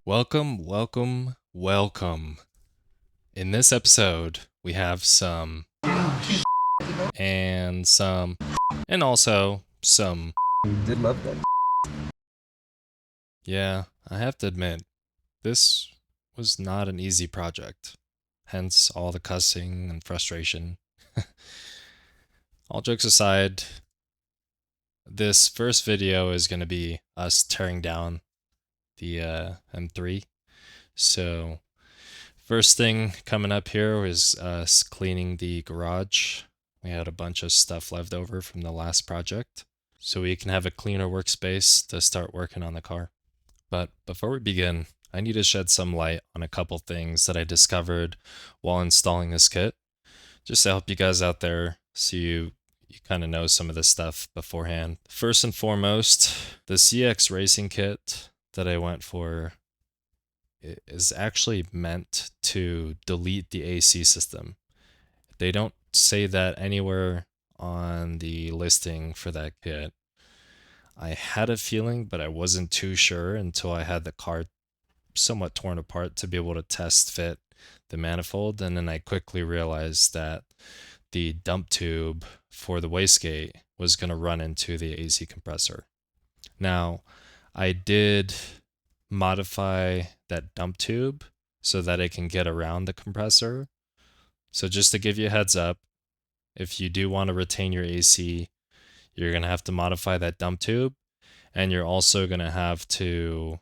Welcome, welcome, welcome. In this episode, we have some and some and also some. You did love that. Yeah, I have to admit, this was not an easy project. Hence all the cussing and frustration. All jokes aside, this first video is going to be us tearing down the M3. So first thing coming up here is us cleaning the garage. We had a bunch of stuff left over from the last project, so we can have a cleaner workspace to start working on the car. But before we begin, I need to shed some light on a couple things that I discovered while installing this kit, just to help you guys out there so you kind of know some of this stuff beforehand. First and foremost, the cxracing kit that I went for is actually meant to delete the AC system. They don't say that anywhere on the listing for that kit. I had a feeling, but I wasn't too sure until I had the car somewhat torn apart to be able to test fit the manifold, and then I quickly realized that the dump tube for the wastegate was going to run into the AC compressor. Now, I did modify that dump tube so that it can get around the compressor. So just to give you a heads up, if you do want to retain your AC, you're going to have to modify that dump tube, and you're also going to have to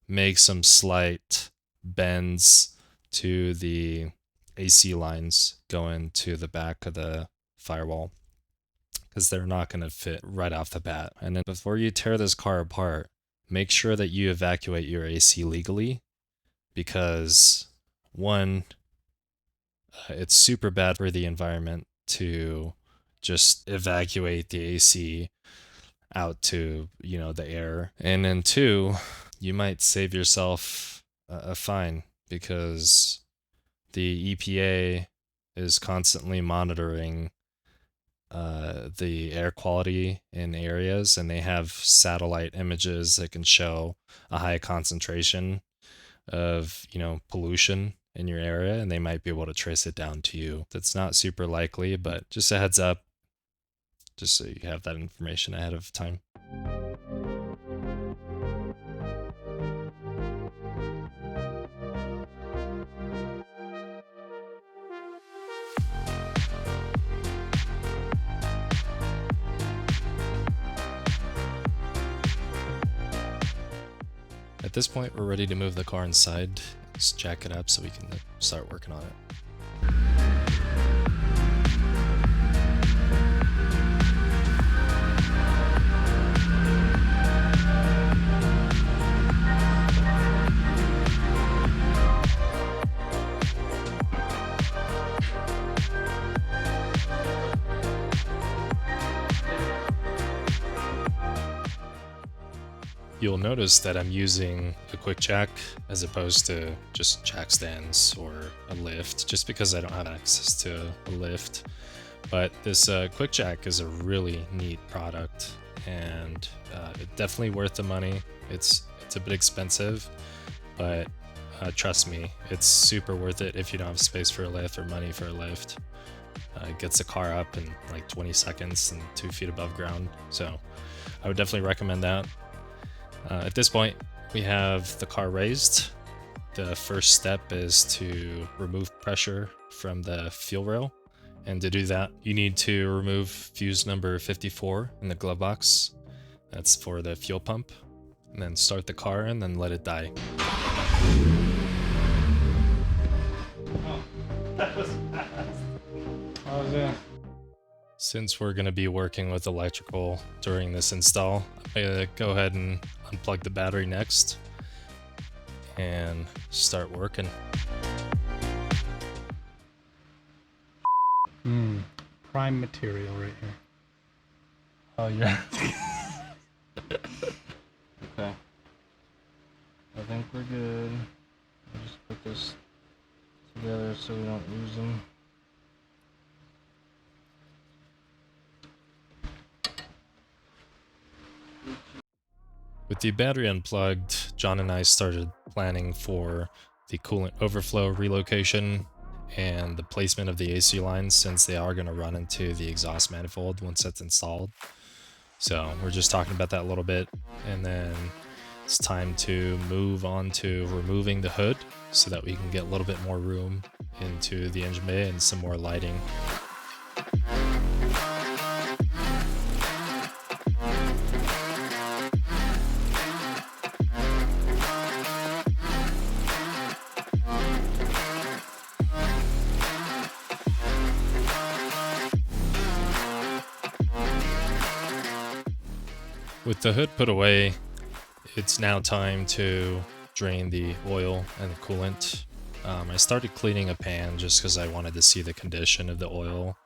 make some slight bends to the AC lines going to the back of the firewall, because they're not going to fit right off the bat. And then before you tear this car apart, make sure that you evacuate your AC legally, because one, it's super bad for the environment to just evacuate the AC out to, the air. And then two, you might save yourself a fine, because the EPA is constantly monitoring the air quality in areas, and they have satellite images that can show a high concentration of, pollution in your area, and they might be able to trace it down to you. That's not super likely, but just a heads up, just so you have that information ahead of time. At this point, we're ready to move the car inside. Let's jack it up so we can start working on it. You'll notice that I'm using a quick jack as opposed to just jack stands or a lift, just because I don't have access to a lift. But this quick jack is a really neat product, and it's definitely worth the money. It's a bit expensive, but trust me, it's super worth it if you don't have space for a lift or money for a lift. It gets the car up in like 20 seconds and 2 feet above ground, so I would definitely recommend that. At this point, we have the car raised. The first step is to remove pressure from the fuel rail. And to do that, you need to remove fuse number 54 in the glove box. That's for the fuel pump. And then start the car and then let it die. Oh, that was fast. Oh, yeah. Since we're going to be working with electrical during this install, I'm going to go ahead and unplug the battery next and start working. Prime material right here. Oh, yeah. Okay. I think we're good. I'll just put this together so we don't lose them. With the battery unplugged, John and I started planning for the coolant overflow relocation and the placement of the AC lines, since they are going to run into the exhaust manifold once that's installed. So we're just talking about that a little bit, and then it's time to move on to removing the hood so that we can get a little bit more room into the engine bay and some more lighting. With the hood put away, it's now time to drain the oil and the coolant. I started cleaning a pan just because I wanted to see the condition of the oil,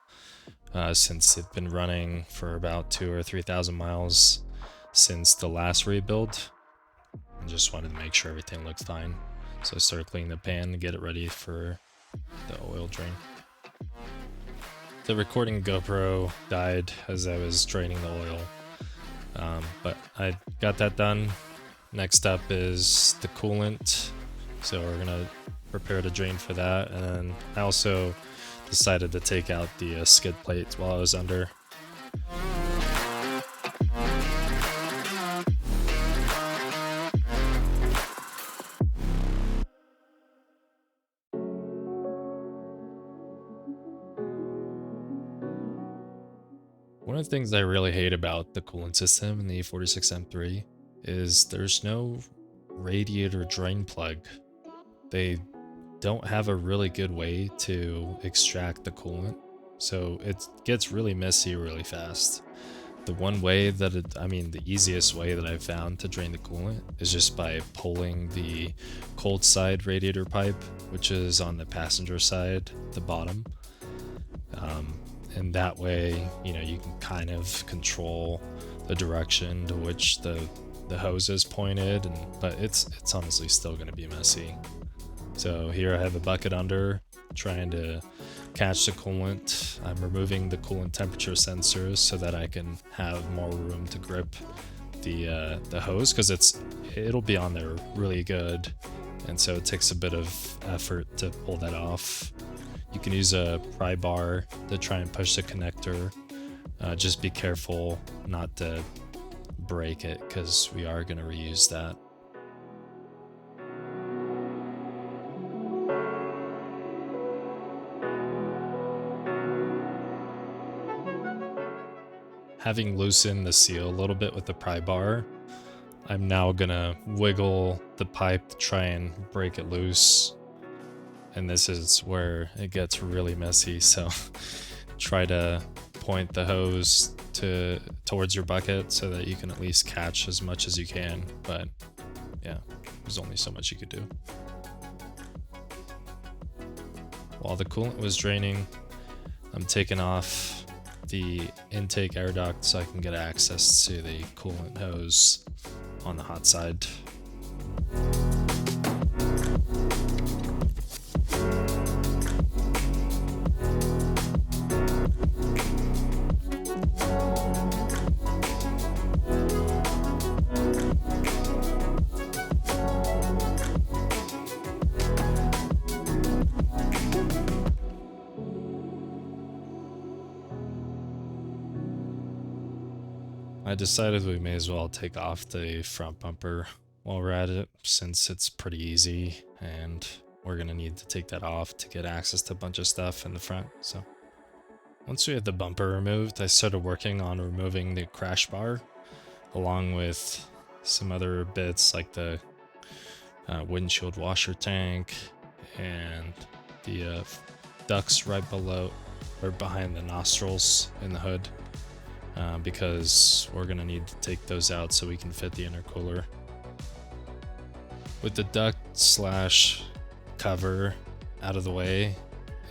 since it's been running for about 2,000 or 3,000 miles since the last rebuild. I just wanted to make sure everything looked fine. So I started cleaning the pan to get it ready for the oil drain. The recording GoPro died as I was draining the oil. But I got that done. Next up is the coolant, so we're gonna prepare to drain for that. And then I also decided to take out the skid plates while I was under. One of the things I really hate about the coolant system in the E46 M3 is there's no radiator drain plug. They don't have a really good way to extract the coolant, so it gets really messy really fast. The one way that the easiest way that I've found to drain the coolant is just by pulling the cold side radiator pipe, which is on the passenger side, the bottom. And that way, you can kind of control the direction to which the hose is pointed, but it's honestly still going to be messy. So here I have a bucket under, trying to catch the coolant. I'm removing the coolant temperature sensors so that I can have more room to grip the hose, because it'll be on there really good, and so it takes a bit of effort to pull that off. You can use a pry bar to try and push the connector. Just be careful not to break it, because we are going to reuse that. Having loosened the seal a little bit with the pry bar, I'm now going to wiggle the pipe to try and break it loose. And this is where it gets really messy, so try to point the hose towards your bucket so that you can at least catch as much as you can, but yeah, there's only so much you could do. While the coolant was draining, I'm taking off the intake air duct so I can get access to the coolant hose on the hot side. I decided we may as well take off the front bumper while we're at it, since it's pretty easy and we're gonna need to take that off to get access to a bunch of stuff in the front. So once we had the bumper removed, I started working on removing the crash bar, along with some other bits like the windshield washer tank and the ducts right below or behind the nostrils in the hood. Because we're going to need to take those out so we can fit the intercooler. With the duct / cover out of the way,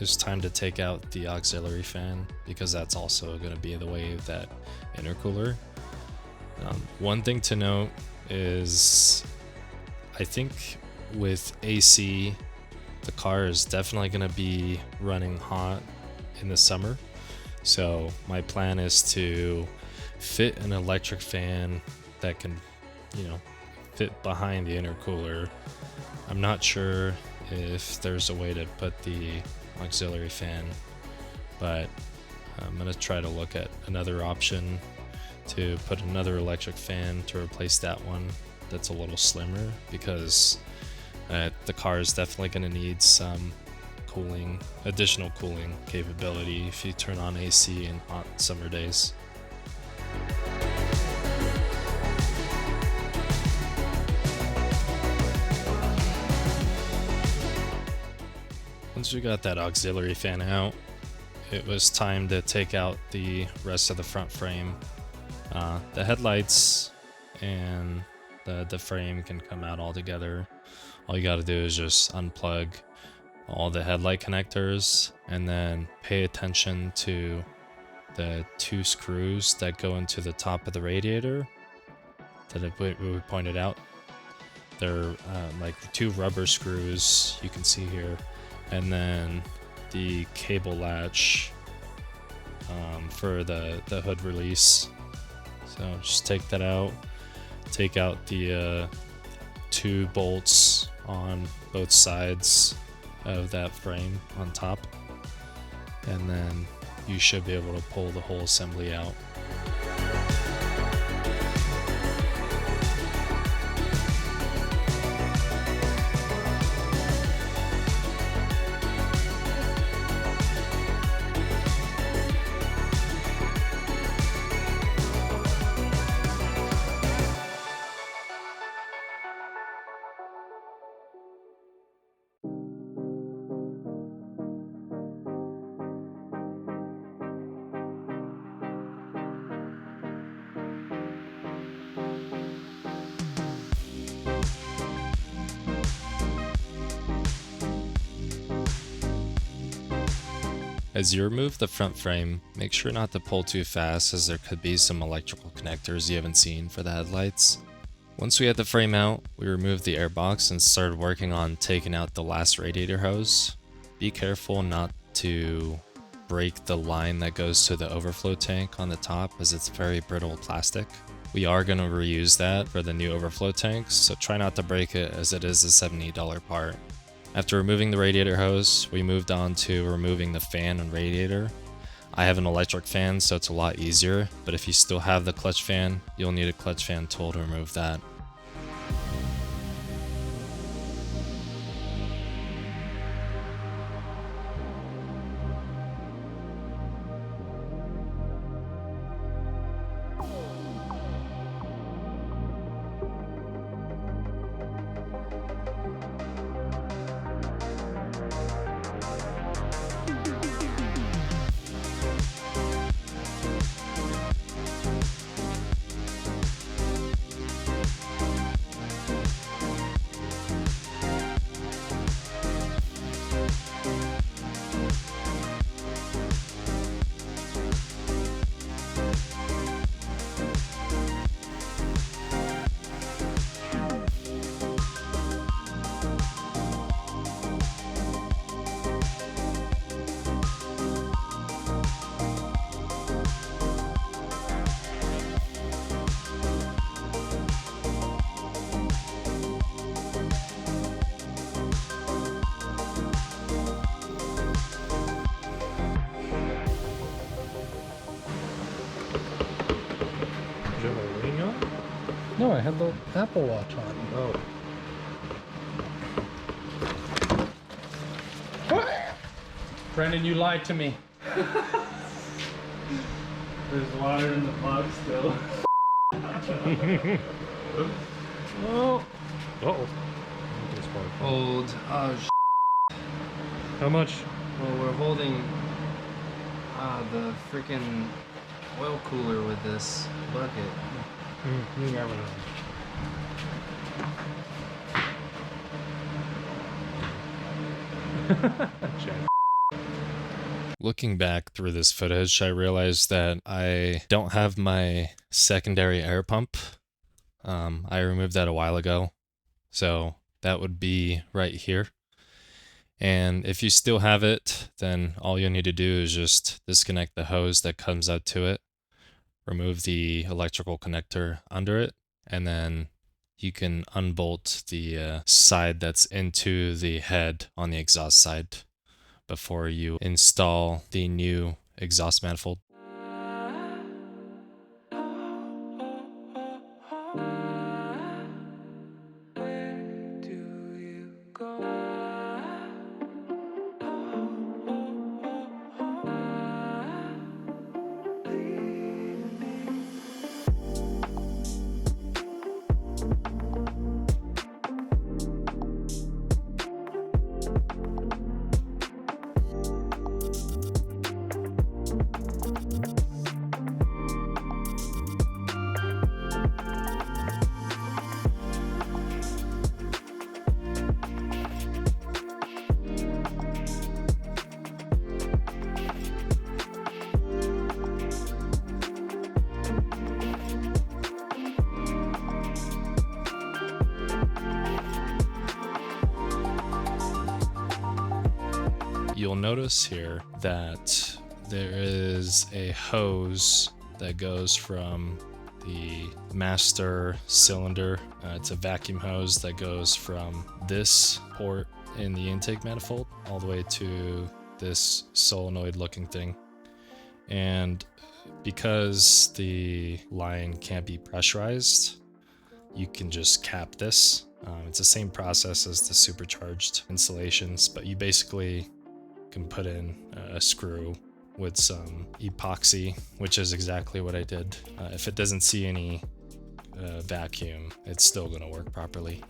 it's time to take out the auxiliary fan, because that's also going to be the way of that intercooler. One thing to note is, I think with AC, the car is definitely going to be running hot in the summer. So my plan is to fit an electric fan that can, fit behind the intercooler I'm not sure if there's a way to put the auxiliary fan, but I'm going to try to look at another option to put another electric fan to replace that one that's a little slimmer, because the car is definitely going to need some additional cooling capability if you turn on AC in hot summer days. Once we got that auxiliary fan out, it was time to take out the rest of the front frame. The headlights and the frame can come out all together. All you got to do is just unplug all the headlight connectors and then pay attention to the 2 screws that go into the top of the radiator that we pointed out. They're like 2 rubber screws you can see here, and then the cable latch for the hood release. So just take that out. Take out the 2 bolts on both sides of that frame on top, and then you should be able to pull the whole assembly out. As you remove the front frame, make sure not to pull too fast, as there could be some electrical connectors you haven't seen for the headlights. Once we had the frame out, we removed the airbox and started working on taking out the last radiator hose. Be careful not to break the line that goes to the overflow tank on the top, as it's very brittle plastic. We are going to reuse that for the new overflow tanks, so try not to break it, as it is a $70 part. After removing the radiator hose, we moved on to removing the fan and radiator. I have an electric fan, so it's a lot easier, but if you still have the clutch fan, you'll need a clutch fan tool to remove that. No, I had the Apple Watch on. Oh. Brendan, you lied to me. There's water in the plug still. Oh. Uh-oh. Hold. How much? Well, we're holding the freaking oil cooler with this bucket. You never know. Looking back through this footage, I realized that I don't have my secondary air pump. I removed that a while ago, so that would be right here. And if you still have it, then all you'll need to do is just disconnect the hose that comes out to it, remove the electrical connector under it, and then you can unbolt the side that's into the head on the exhaust side before you install the new exhaust manifold. You'll notice here that there is a hose that goes from the master cylinder. It's a vacuum hose that goes from this port in the intake manifold all the way to this solenoid looking thing. And because the line can't be pressurized, you can just cap this. It's the same process as the supercharged installations, but you basically can put in a screw with some epoxy, which is exactly what I did. If it doesn't see any vacuum, it's still going to work properly.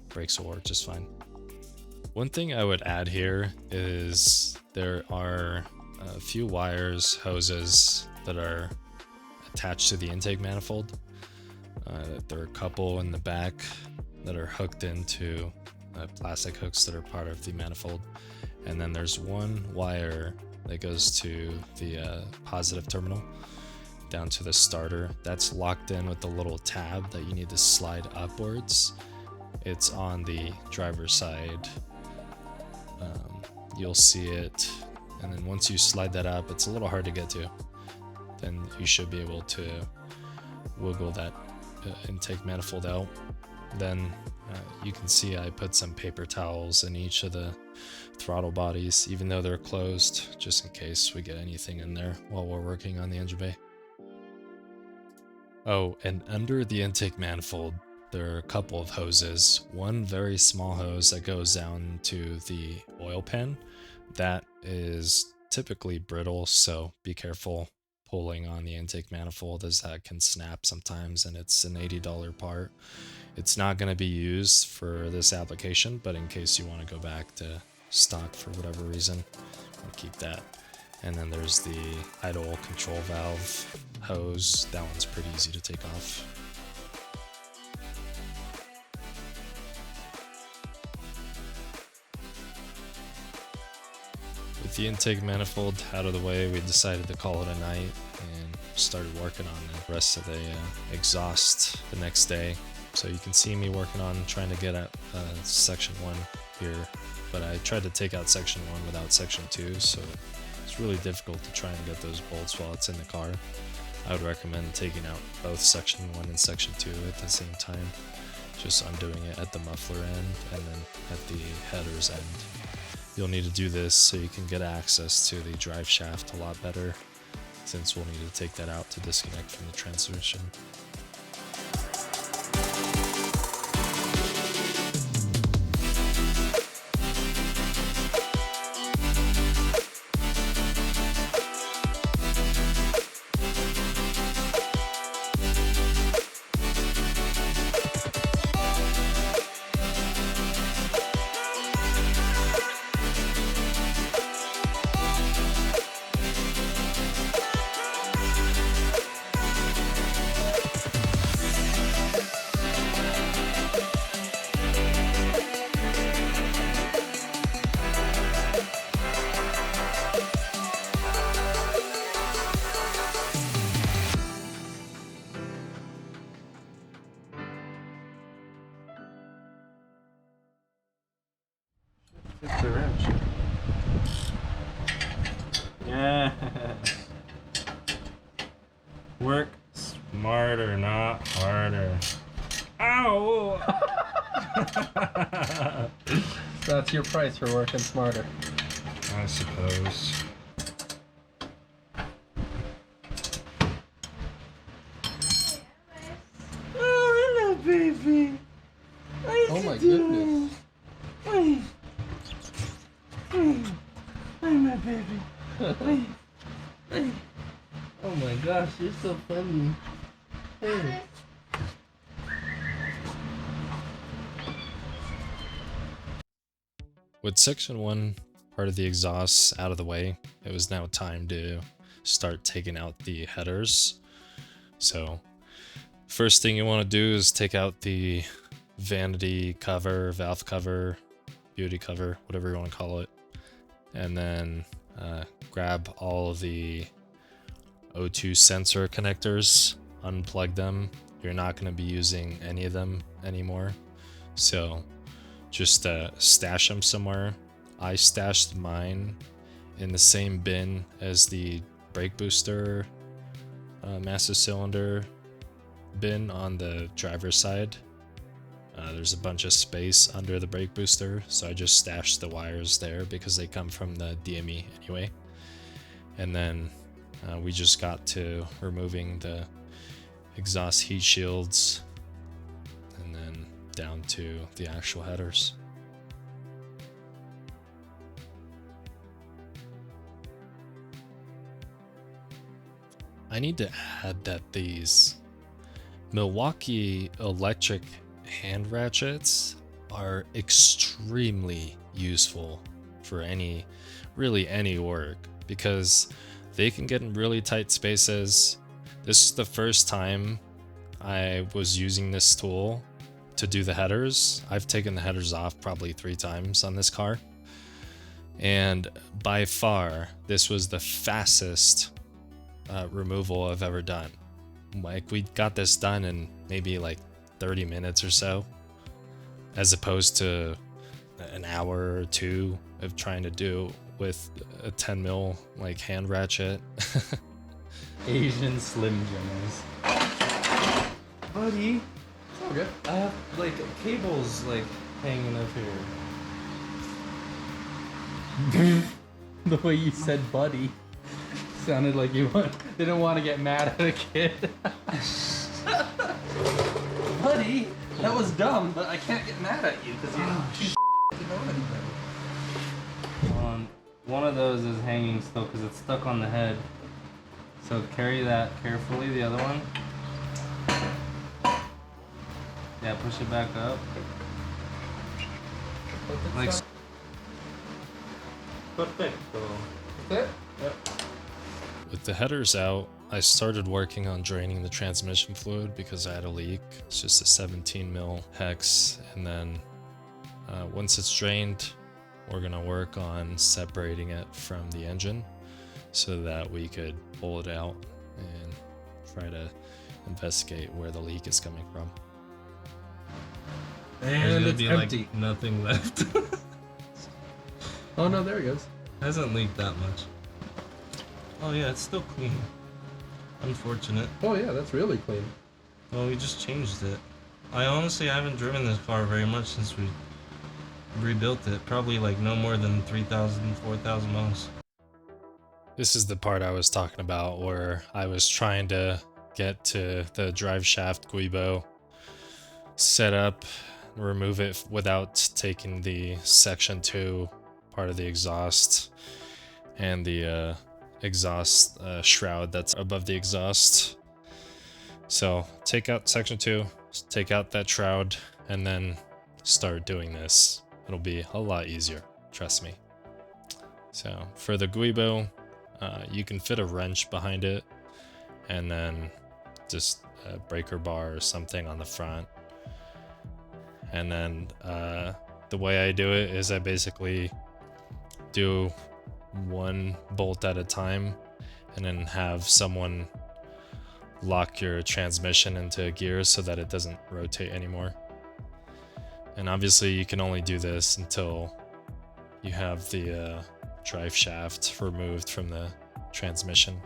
Brakes will work just fine. One thing I would add here is there are a few wires, hoses that are attached to the intake manifold. There are a couple in the back that are hooked into plastic hooks that are part of the manifold. And then there's one wire that goes to the positive terminal down to the starter. That's locked in with the little tab that you need to slide upwards. It's on the driver's side. You'll see it. And then once you slide that up, it's a little hard to get to. Then you should be able to wiggle that intake manifold out. Then you can see I put some paper towels in each of the throttle bodies, even though they're closed, just in case we get anything in there while we're working on the engine bay. Oh, and under the intake manifold, there are a couple of hoses. One very small hose that goes down to the oil pan. That is typically brittle, so be careful pulling on the intake manifold, as that can snap sometimes, and it's an $80 part. It's not going to be used for this application, but in case you want to go back to stock for whatever reason, I'll keep that. And then there's the idle control valve hose. That one's pretty easy to take off. With the intake manifold out of the way, we decided to call it a night and started working on the rest of the exhaust the next day. So you can see me working on trying to get at section 1 here, but I tried to take out section 1 without section 2, so it's really difficult to try and get those bolts while it's in the car. I would recommend taking out both section 1 and section 2 at the same time, just undoing it at the muffler end and then at the header's end. You'll need to do this so you can get access to the drive shaft a lot better, since we'll need to take that out to disconnect from the transmission. It's the wrench. Yeah. Work smarter, not harder. Ow! That's your price for working smarter. I suppose. Oh, hello, baby. Oh my goodness. Hi, my baby. Hi. Oh my gosh, you're so funny. Hey. With section 1 part of the exhaust out of the way, it was now time to start taking out the headers. So first thing you want to do is take out the vanity cover, valve cover, beauty cover, whatever you want to call it, and then grab all of the O2 sensor connectors, unplug them. You're not going to be using any of them anymore, so just stash them somewhere. I stashed mine in the same bin as the brake booster master cylinder bin on the driver's side. There's a bunch of space under the brake booster, so I just stashed the wires there because they come from the DME anyway. And then we just got to removing the exhaust heat shields and then down to the actual headers. I need to add that these Milwaukee electric hand ratchets are extremely useful for really any work, because they can get in really tight spaces. This is the first time I was using this tool to do the headers. I've taken the headers off probably 3 times on this car, and by far this was the fastest removal I've ever done. Like, we got this done in maybe like 30 minutes or so, as opposed to an hour or 2 of trying to do with a 10 mil like hand ratchet. Asian Slim Jimmers. Buddy, it's all good. I have like cables like hanging up here. The way you said buddy sounded like you didn't want to get mad at a kid. Buddy, that was dumb, but I can't get mad at you because you're too to know anything. One of those is hanging still because it's stuck on the head. So carry that carefully, the other one. Yeah, push it back up. Like perfecto. That's it? Yep. With the headers out, I started working on draining the transmission fluid because I had a leak. It's just a 17 mil hex, and then once it's drained, we're gonna work on separating it from the engine so that we could pull it out and try to investigate where the leak is coming from. And it's empty. Like nothing left. Oh no, there he goes. Hasn't leaked that much. Oh yeah, it's still clean. Unfortunate. Oh yeah, that's really clean. Well, we just changed it. I honestly haven't driven this car very much since we rebuilt it. Probably like no more than 3,000, 4,000 miles. This is the part I was talking about where I was trying to get to the Driveshaft Guibo, set up, remove it without taking the section 2 part of the exhaust and the exhaust shroud that's above the exhaust. So take out section 2, take out that shroud, and then start doing this. It'll be a lot easier, trust me. So for the Guibo, you can fit a wrench behind it and then just a breaker bar or something on the front. And then the way I do it is I basically do one bolt at a time and then have someone lock your transmission into gear so that it doesn't rotate anymore. And obviously you can only do this until you have the drive shaft removed from the transmission.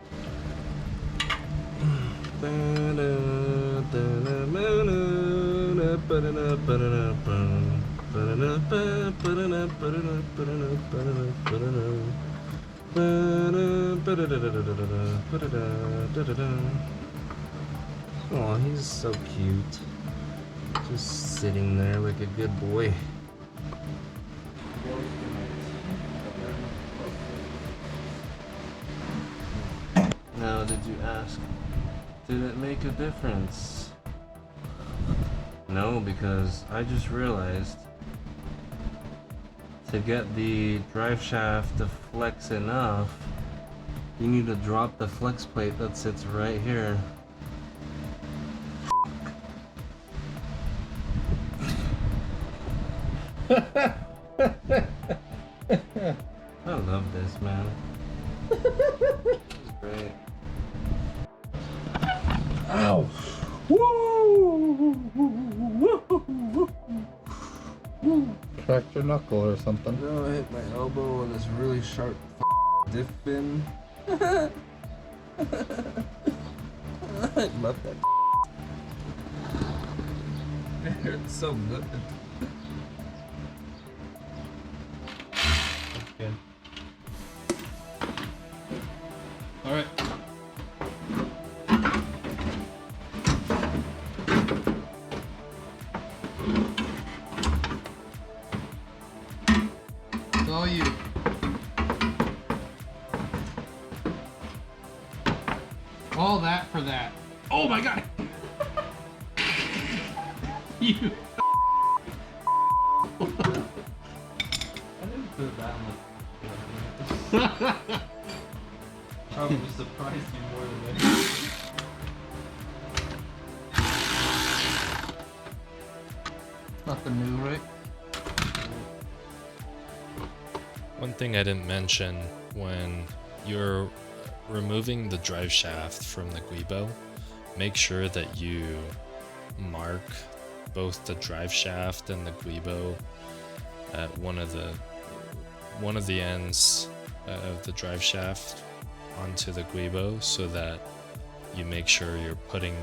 Oh, he's so cute. Just sitting there like a good boy. Now, did you ask, did it make a difference? No, because I just realized to get the drive shaft to flex enough, you need to drop the flex plate that sits right here. I love this, man. This is great. Ow! Woo! Cracked your knuckle or something. No, I hit my elbow on this really sharp diff fin. I love that. It hurts so good. Good. All right. It's all you. All that for that. Oh my god! You. I didn't put that much. Probably surprised you more than anything. Nothing new, right? One thing I didn't mention, when you're removing the drive shaft from the Guibo, make sure that you mark both the drive shaft and the Guibo at one of the ends of the drive shaft onto the Guibo, so that you make sure you're putting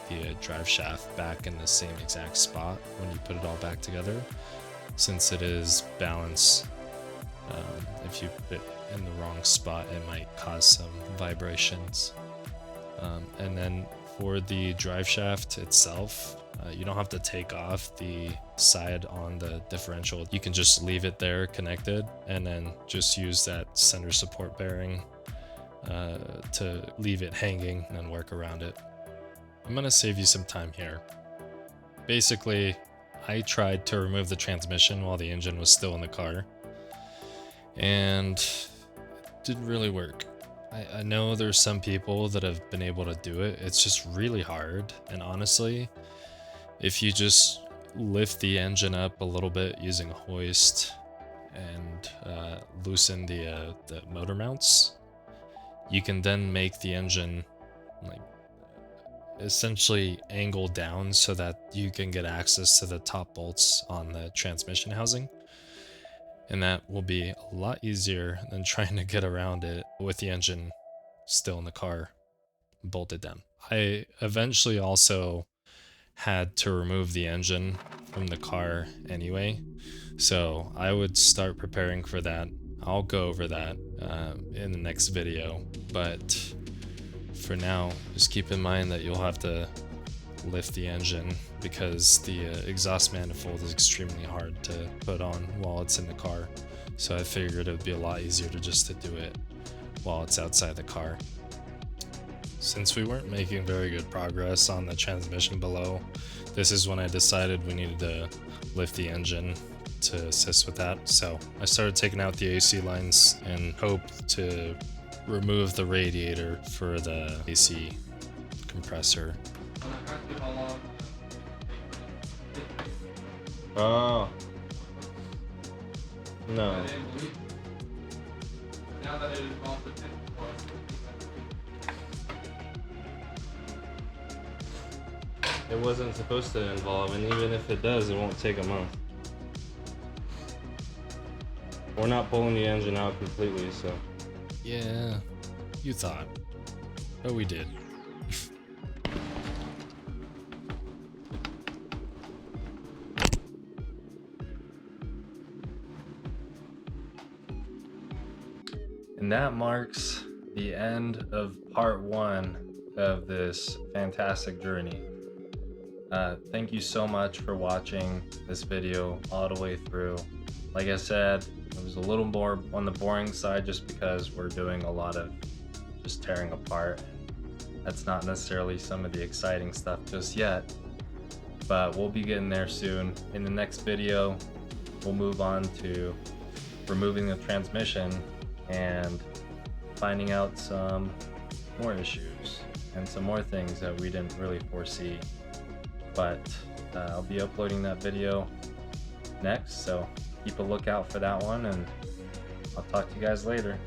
the drive shaft back in the same exact spot when you put it all back together, since it is balance. If you put it in the wrong spot, it might cause some vibrations. And then for the drive shaft itself, you don't have to take off the side on the differential. You can just leave it there connected, and then just use that center support bearing to leave it hanging and work around it. I'm gonna save you some time here. Basically, I tried to remove the transmission while the engine was still in the car, and it didn't really work. I know there's some people that have been able to do it. It's just really hard, and honestly, if you just lift the engine up a little bit using a hoist and loosen the motor mounts, you can then make the engine like essentially angle down so that you can get access to the top bolts on the transmission housing. And that will be a lot easier than trying to get around it with the engine still in the car, bolted down. I eventually also had to remove the engine from the car anyway, so I would start preparing for that. I'll go over that in the next video, but for now, just keep in mind that you'll have to lift the engine because the exhaust manifold is extremely hard to put on while it's in the car. So I figured it would be a lot easier to just to do it while it's outside the car. Since we weren't making very good progress on the transmission below, this is when I decided we needed to lift the engine to assist with that. So I started taking out the AC lines and hoped to remove the radiator for the AC compressor. Oh. No. It wasn't supposed to involve, and even if it does, it won't take a month. We're not pulling the engine out completely, so. Yeah, you thought, but we did. And that marks the end of part 1 of this fantastic journey. Thank you so much for watching this video all the way through. Like I said, it was a little more on the boring side just because we're doing a lot of just tearing apart. That's not necessarily some of the exciting stuff just yet, but we'll be getting there soon. In the next video, we'll move on to removing the transmission and finding out some more issues and some more things that we didn't really foresee. But I'll be uploading that video next, so keep a lookout for that one, and I'll talk to you guys later.